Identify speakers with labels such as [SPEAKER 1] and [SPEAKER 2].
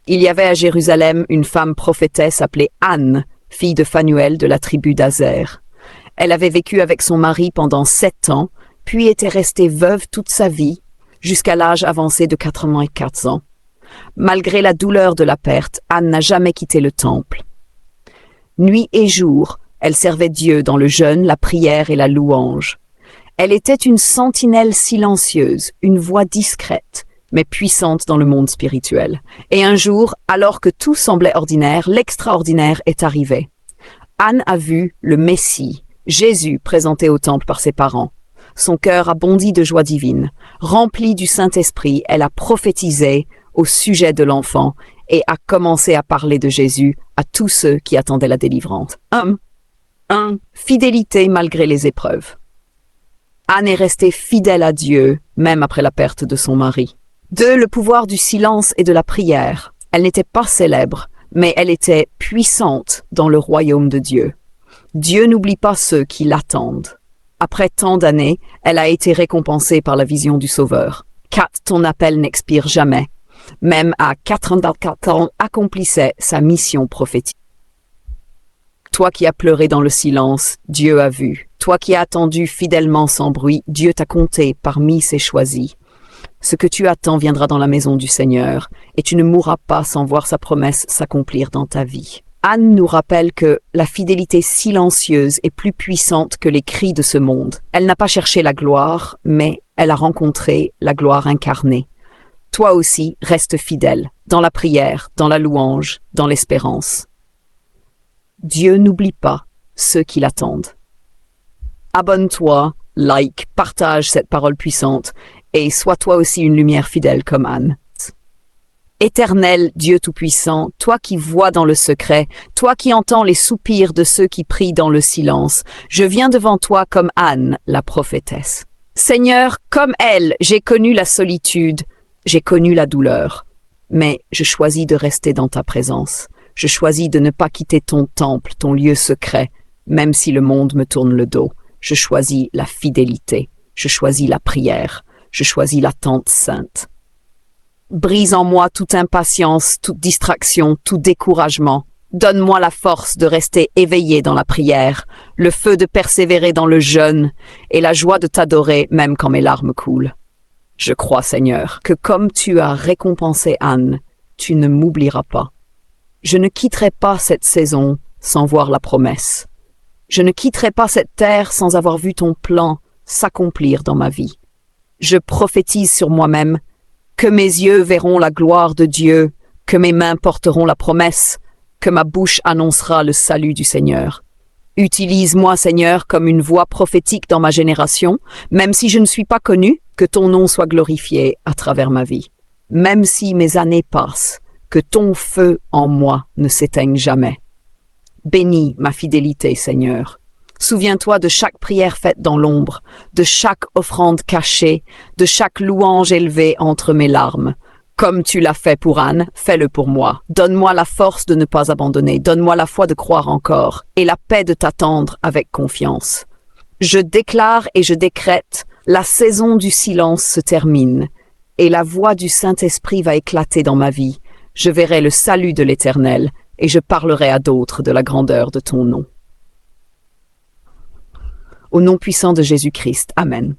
[SPEAKER 1] Il y avait à Jérusalem une femme prophétesse appelée Anne, fille de Phanuel de la tribu d'Azer. Elle avait vécu avec son mari pendant 7 ans, puis était restée veuve toute sa vie, jusqu'à l'âge avancé de 84 ans. Malgré la douleur de la perte, Anne n'a jamais quitté le temple. Nuit et jour, elle servait Dieu dans le jeûne, la prière et la louange. Elle était une sentinelle silencieuse, une voix discrète, mais puissante dans le monde spirituel. Et un jour, alors que tout semblait ordinaire, l'extraordinaire est arrivé. Anne a vu le Messie, Jésus, présenté au temple par ses parents. Son cœur a bondi de joie divine. Remplie du Saint-Esprit, elle a prophétisé au sujet de l'enfant et a commencé à parler de Jésus à tous ceux qui attendaient la délivrance. 1. Fidélité malgré les épreuves. Anne est restée fidèle à Dieu, même après la perte de son mari. 2. Le pouvoir du silence et de la prière. Elle n'était pas célèbre, mais elle était puissante dans le royaume de Dieu. Dieu n'oublie pas ceux qui l'attendent. Après tant d'années, elle a été récompensée par la vision du Sauveur. 4. Ton appel n'expire jamais. Même à 84 ans, accomplissait sa mission prophétique. Toi qui as pleuré dans le silence, Dieu a vu. Toi qui as attendu fidèlement sans bruit, Dieu t'a compté parmi ses choisis. Ce que tu attends viendra dans la maison du Seigneur, et tu ne mourras pas sans voir sa promesse s'accomplir dans ta vie. Anne nous rappelle que la fidélité silencieuse est plus puissante que les cris de ce monde. Elle n'a pas cherché la gloire, mais elle a rencontré la gloire incarnée. Toi aussi, reste fidèle, dans la prière, dans la louange, dans l'espérance. Dieu n'oublie pas ceux qui l'attendent. Abonne-toi, like, partage cette parole puissante, et sois toi aussi une lumière fidèle comme Anne. Éternel Dieu Tout-Puissant, toi qui vois dans le secret, toi qui entends les soupirs de ceux qui prient dans le silence, je viens devant toi comme Anne, la prophétesse. Seigneur, comme elle, j'ai connu la solitude, j'ai connu la douleur, mais je choisis de rester dans ta présence. Je choisis de ne pas quitter ton temple, ton lieu secret, même si le monde me tourne le dos. Je choisis la fidélité, je choisis la prière, je choisis l'attente sainte. Brise en moi toute impatience, toute distraction, tout découragement. Donne-moi la force de rester éveillé dans la prière, le feu de persévérer dans le jeûne et la joie de t'adorer même quand mes larmes coulent. Je crois, Seigneur, que comme tu as récompensé Anne, tu ne m'oublieras pas. Je ne quitterai pas cette saison sans voir la promesse. Je ne quitterai pas cette terre sans avoir vu ton plan s'accomplir dans ma vie. Je prophétise sur moi-même que mes yeux verront la gloire de Dieu, que mes mains porteront la promesse, que ma bouche annoncera le salut du Seigneur. Utilise-moi, Seigneur, comme une voix prophétique dans ma génération, même si je ne suis pas connu, que ton nom soit glorifié à travers ma vie. Même si mes années passent, que ton feu en moi ne s'éteigne jamais. Bénis ma fidélité, Seigneur. Souviens-toi de chaque prière faite dans l'ombre, de chaque offrande cachée, de chaque louange élevée entre mes larmes. Comme tu l'as fait pour Anne, fais-le pour moi. Donne-moi la force de ne pas abandonner, donne-moi la foi de croire encore, et la paix de t'attendre avec confiance. Je déclare et je décrète, la saison du silence se termine, et la voix du Saint-Esprit va éclater dans ma vie. Je verrai le salut de l'Éternel, et je parlerai à d'autres de la grandeur de ton nom. Au nom puissant de Jésus-Christ. Amen.